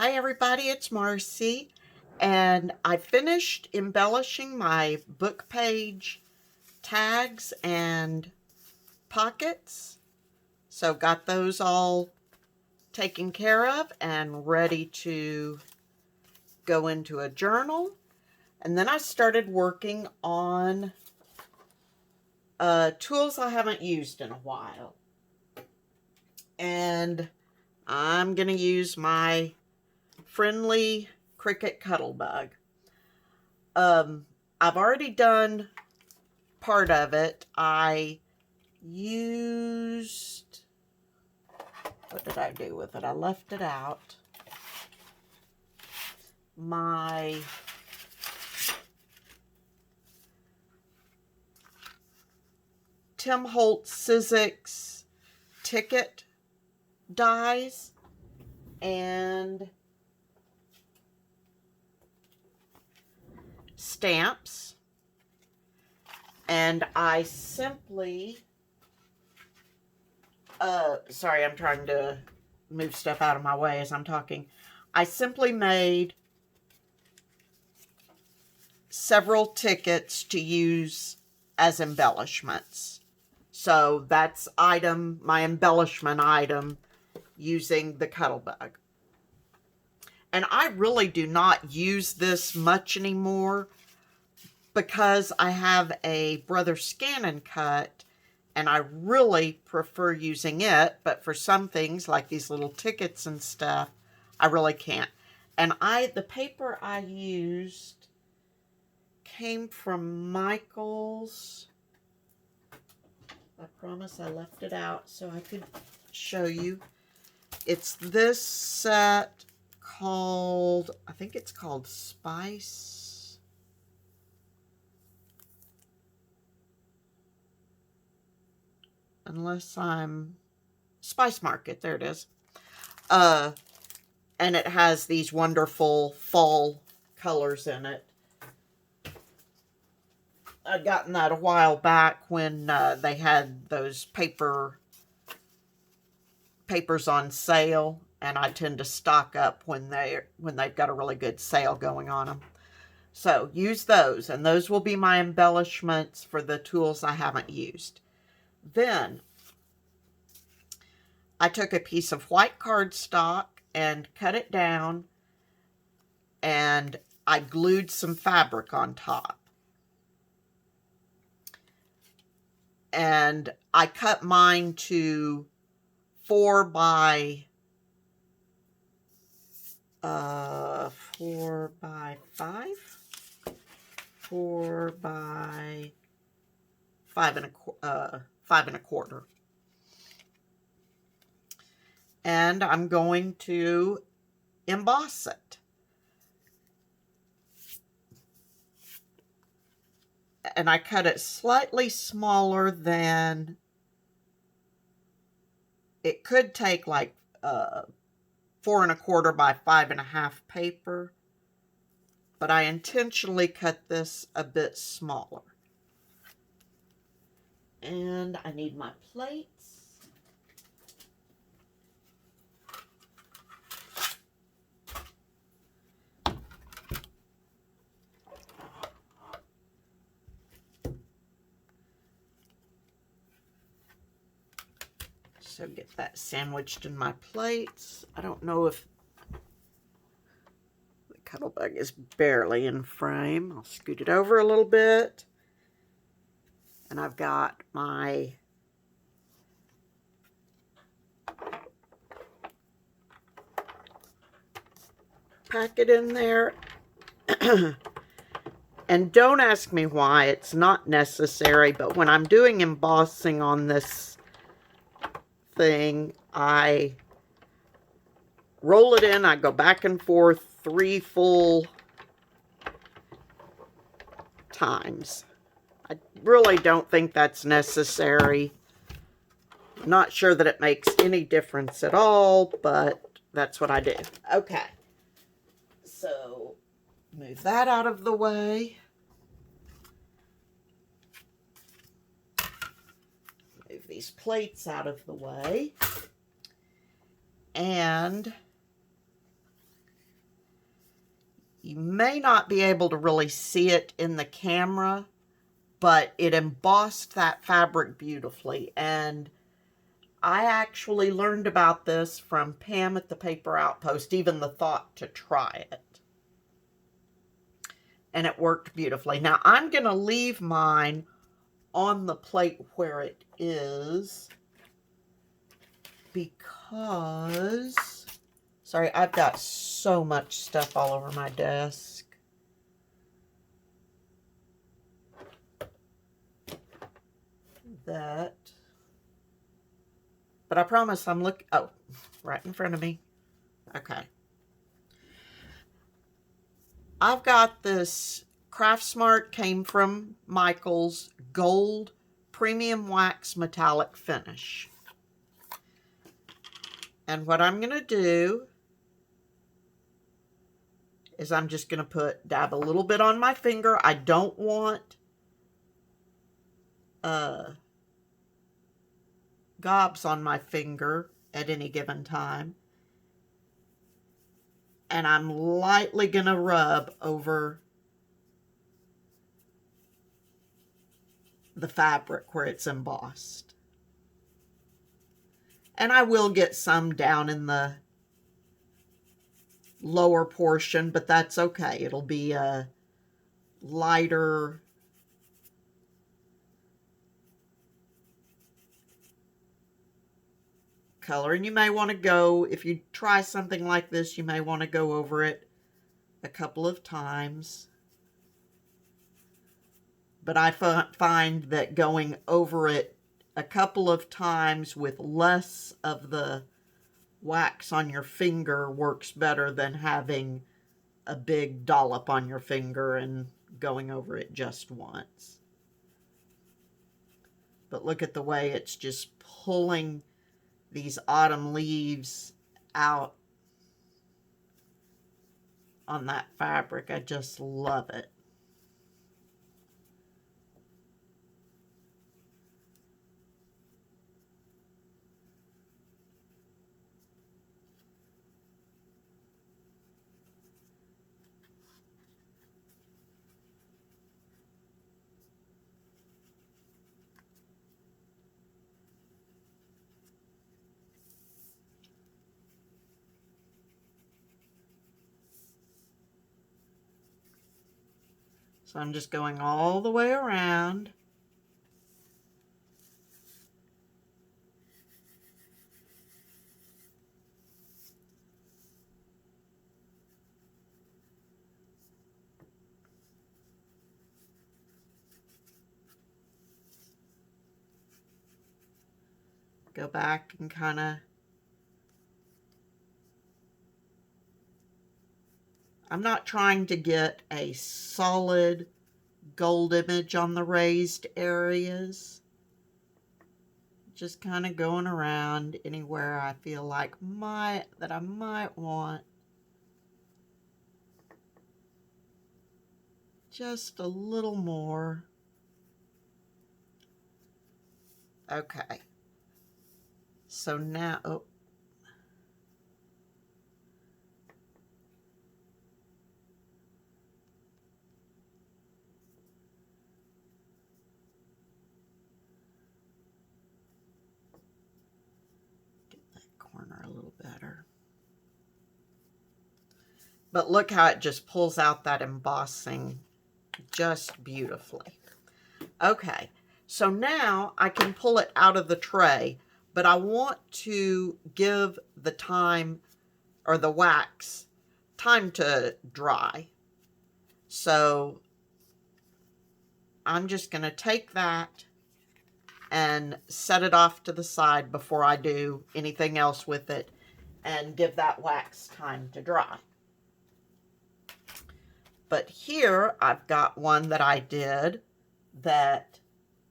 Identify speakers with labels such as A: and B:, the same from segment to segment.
A: Hi everybody, it's Marcy, and I finished embellishing my book page tags and pockets. So got those all taken care of and ready to go into a journal. And then I started working on tools I haven't used in a while. And I'm going to use my friendly Cricut Cuttlebug. I've already done part of it. I used, what did I do with it? I left it out. My Tim Holtz Sizzix ticket dies and stamps, and I simply sorry, I'm trying to move stuff out of my way as I'm talking. I simply made several tickets to use as embellishments. So that's my embellishment item using the Cuttlebug. And I really do not use this much anymore because I have a Brother Scannon cut and I really prefer using it, but for some things like these little tickets and stuff, I really can't. And the paper I used came from Michael's. I promise I left it out so I could show you. It's this set called, I think it's called Spice. Unless I'm Spice Market, there it is. And it has these wonderful fall colors in it. I'd gotten that a while back when they had those papers on sale, and I tend to stock up when they've got a really good sale going on them. So use those, and those will be my embellishments for the tools I haven't used. Then I took a piece of white cardstock and cut it down, and I glued some fabric on top. And I cut mine to 4 by 5, 4 by 5 and a quarter. And I'm going to emboss it. And I cut it slightly smaller than it could take, like 4 1/4 by 5 1/2 paper, but I intentionally cut this a bit smaller. And I need my plates. So get that sandwiched in my plates. I don't know if the Cuttlebug is barely in frame. I'll scoot it over a little bit. And I've got my packet in there. And don't ask me why, it's not necessary, but when I'm doing embossing on this thing, I roll it in, I go back and forth 3 full times. I really don't think that's necessary. Not sure that it makes any difference at all, but that's what I do. Okay, so move that out of the way. Move these plates out of the way. And You may not be able to really see it in the camera, but it embossed that fabric beautifully. And I actually learned about this from Pam at the Paper Outpost, even the thought to try it. And it worked beautifully. Now I'm going to leave mine on the plate where it is because, sorry, I've got so much stuff all over my desk. That, but I promise I'm looking, oh, right in front of me. Okay. I've got this Craft Smart, came from Michael's, gold premium wax metallic finish. And what I'm going to do is I'm just going to dab a little bit on my finger. I don't want gobs on my finger at any given time. And I'm lightly going to rub over the fabric where it's embossed. And I will get some down in the lower portion, but that's okay. It'll be a lighter color. And you may want to go, if you try something like this, you may want to go over it a couple of times. But I find that going over it a couple of times with less of the wax on your finger works better than having a big dollop on your finger and going over it just once. But look at the way it's just pulling these autumn leaves out on that fabric. I just love it. So I'm just going all the way around. Go back and kind of, I'm not trying to get a solid gold image on the raised areas. Just kind of going around anywhere I feel like that I might want just a little more. Okay. So now, oh. Get that corner a little better. But look how it just pulls out that embossing just beautifully. Okay, so now I can pull it out of the tray, but I want to give the time, or the wax, time to dry. So I'm just going to take that and set it off to the side before I do anything else with it and give that wax time to dry. But here I've got one that I did that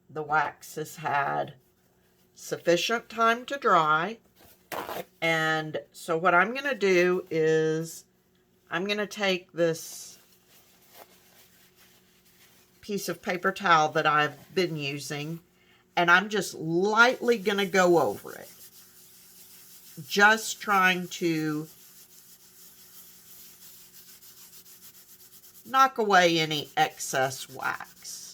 A: the wax has had sufficient time to dry. And so what I'm going to do is I'm going to take this piece of paper towel that I've been using, and I'm just lightly going to go over it. Just trying to knock away any excess wax.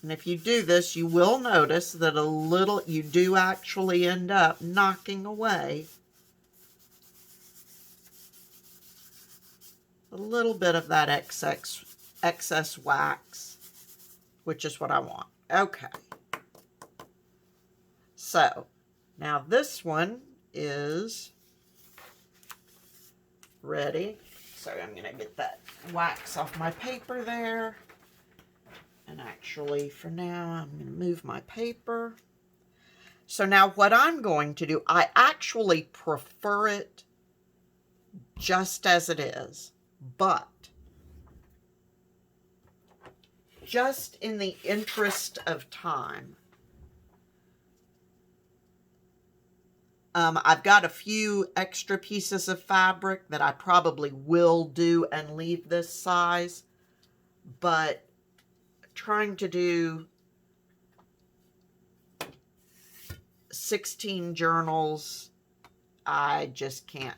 A: And if you do this, you will notice that you do actually end up knocking away a little bit of that excess wax, which is what I want. Okay. So now this one is ready. So I'm going to get that wax off my paper there. And actually, for now, I'm going to move my paper. So now what I'm going to do, I actually prefer it just as it is. But just in the interest of time, I've got a few extra pieces of fabric that I probably will do and leave this size. But trying to do 16 journals, I just can't.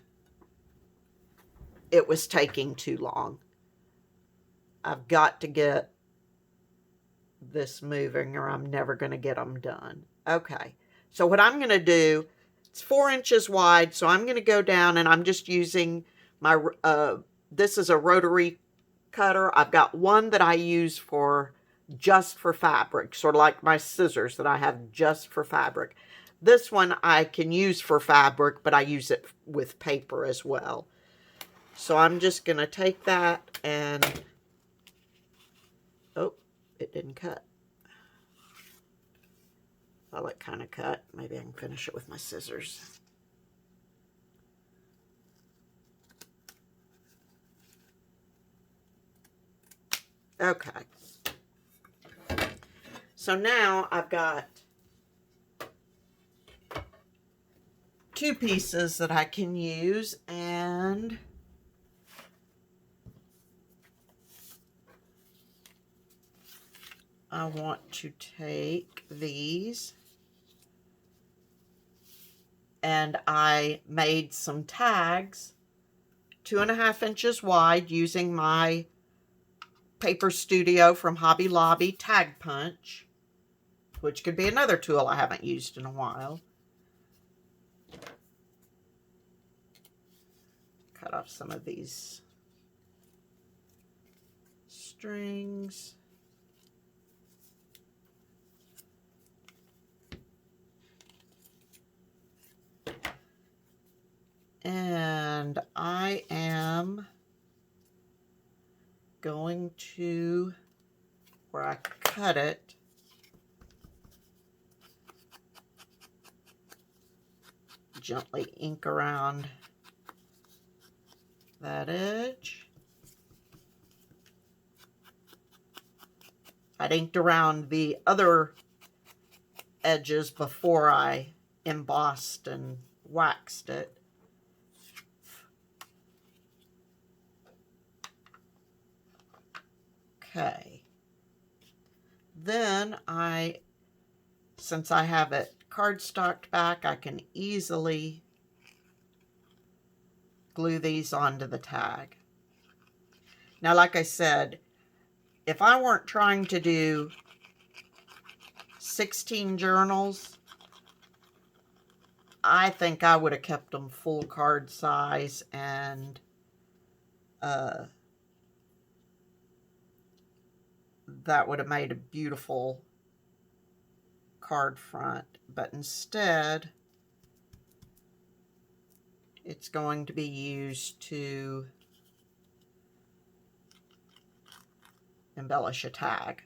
A: It was taking too long. I've got to get this moving or I'm never going to get them done. Okay, so what I'm going to do, it's 4 inches wide, so I'm going to go down and I'm just using my, this is a rotary cutter. I've got one that I use for just for fabric, sort of like my scissors that I have just for fabric. This one I can use for fabric, but I use it with paper as well. So I'm just going to take that and, oh, it didn't cut. Well, it kind of cut. Maybe I can finish it with my scissors. Okay. So now I've got 2 pieces that I can use, and I want to take these, and I made some tags 2.5 inches wide using my Paper Studio from Hobby Lobby tag punch, which could be another tool I haven't used in a while. Cut off some of these strings. And I am going to, where I cut it, gently ink around that edge. I'd inked around the other edges before I embossed and waxed it. Okay. Then since I have it cardstocked back, I can easily glue these onto the tag. Now, like I said, if I weren't trying to do 16 journals, I think I would have kept them full card size, and that would have made a beautiful card front. But instead, it's going to be used to embellish a tag.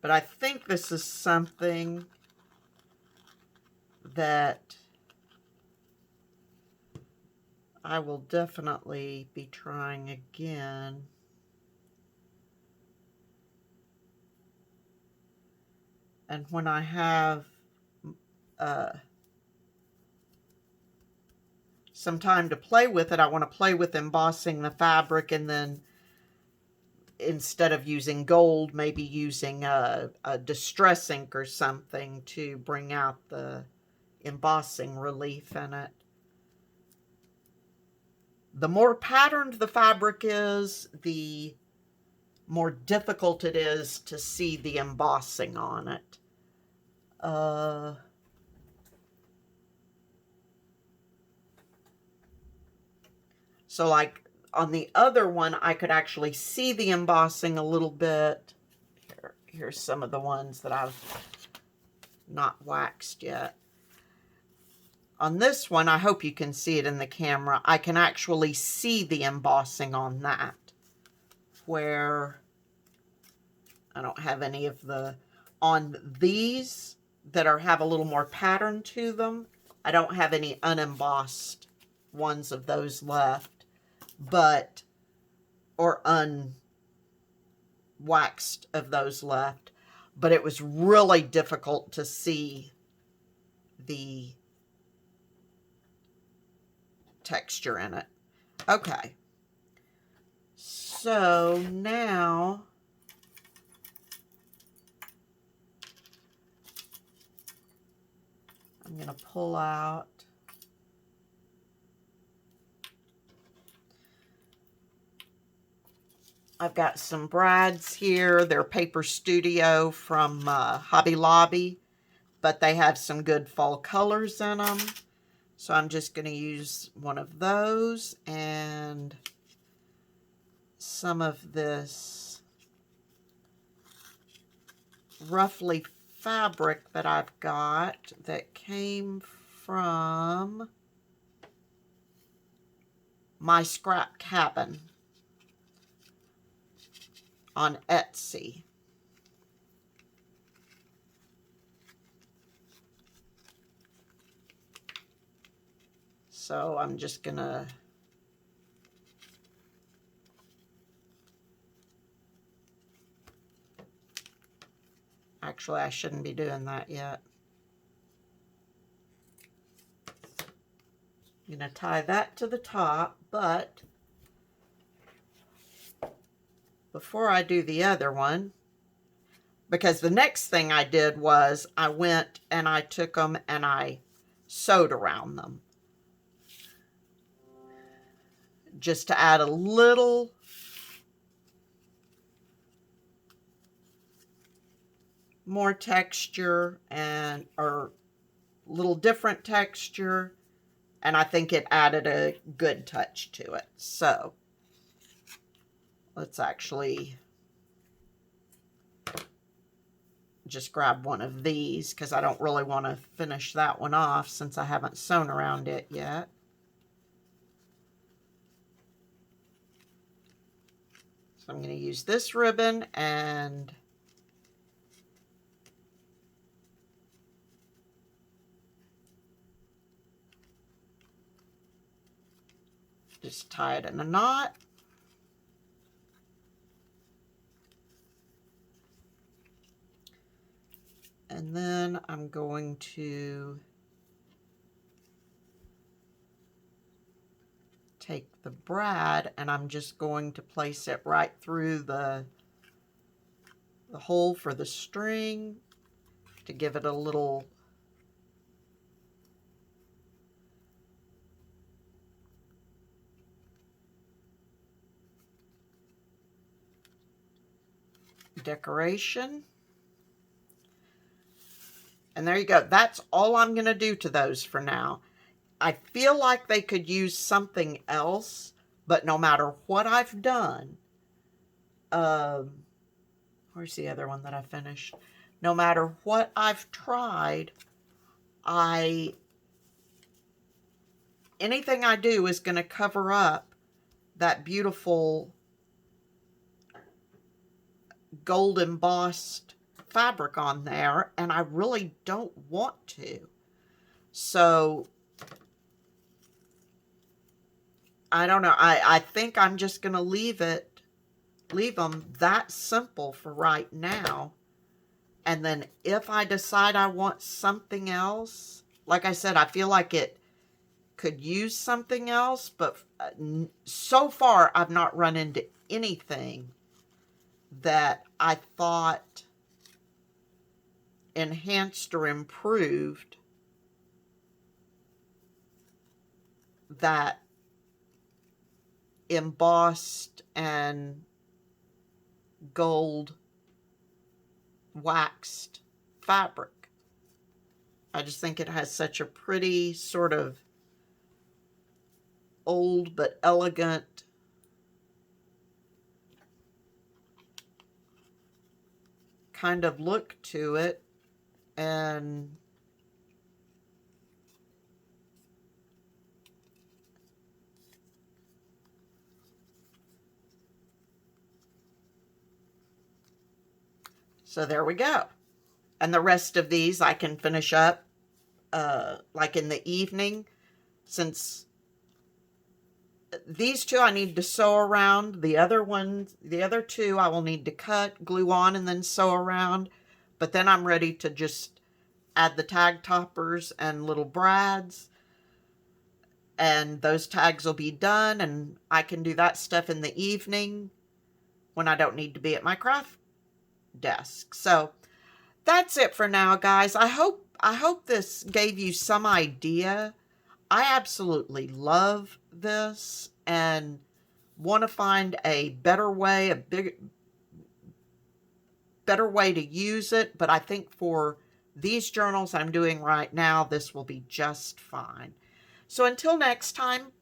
A: But I think this is something that I will definitely be trying again. And when some time to play with it, I want to play with embossing the fabric, and then instead of using gold, maybe using a distress ink or something to bring out the embossing relief in it. The more patterned the fabric is, the more difficult it is to see the embossing on it. So like on the other one, I could actually see the embossing a little bit. Here's some of the ones that I've not waxed yet. On this one, I hope you can see it in the camera. I can actually see the embossing on that, where I don't have any of the, on these that have a little more pattern to them, I don't have any unembossed ones of those left, but, or unwaxed of those left, but it was really difficult to see the texture in it. Okay, so now I'm going to pull out I've got some brads here. They're Paper Studio from Hobby Lobby, but they have some good fall colors in them. So I'm just going to use one of those and some of this roughly fabric that I've got that came from My Scrap Cabin on Etsy. So I'm just gonna actually, I shouldn't be doing that yet. I'm gonna tie that to the top, but before I do the other one, because the next thing I did was I went and I took them and I sewed around them, just to add a little more texture and or a little different texture, and I think it added a good touch to it. So let's actually just grab one of these because I don't really want to finish that one off since I haven't sewn around it yet. So I'm going to use this ribbon and just tie it in a knot. And then I'm going to take the brad and I'm just going to place it right through the hole for the string to give it a little decoration. And there you go. That's all I'm going to do to those for now. I feel like they could use something else, but no matter what I've done, where's the other one that I finished? No matter what I've tried, anything I do is going to cover up that beautiful gold embossed fabric on there, and I really don't want to. So I don't know. I think I'm just going to leave them that simple for right now. And then if I decide I want something else, like I said, I feel like it could use something else, but so far I've not run into anything that I thought enhanced or improved that embossed and gold waxed fabric. I just think it has such a pretty sort of old but elegant kind of look to it. And so there we go. And the rest of these I can finish up like in the evening, since these two I need to sew around. The other two I will need to cut, glue on, and then sew around. But then I'm ready to just add the tag toppers and little brads. And those tags will be done, and I can do that stuff in the evening when I don't need to be at my craft desk. So that's it for now, guys. I hope this gave you some idea. I absolutely love this and want to find a better way, better way to use it. But I think for these journals I'm doing right now, this will be just fine. So until next time,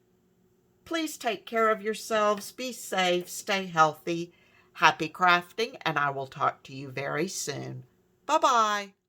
A: please take care of yourselves, be safe, stay healthy, happy crafting, and I will talk to you very soon. Bye-bye.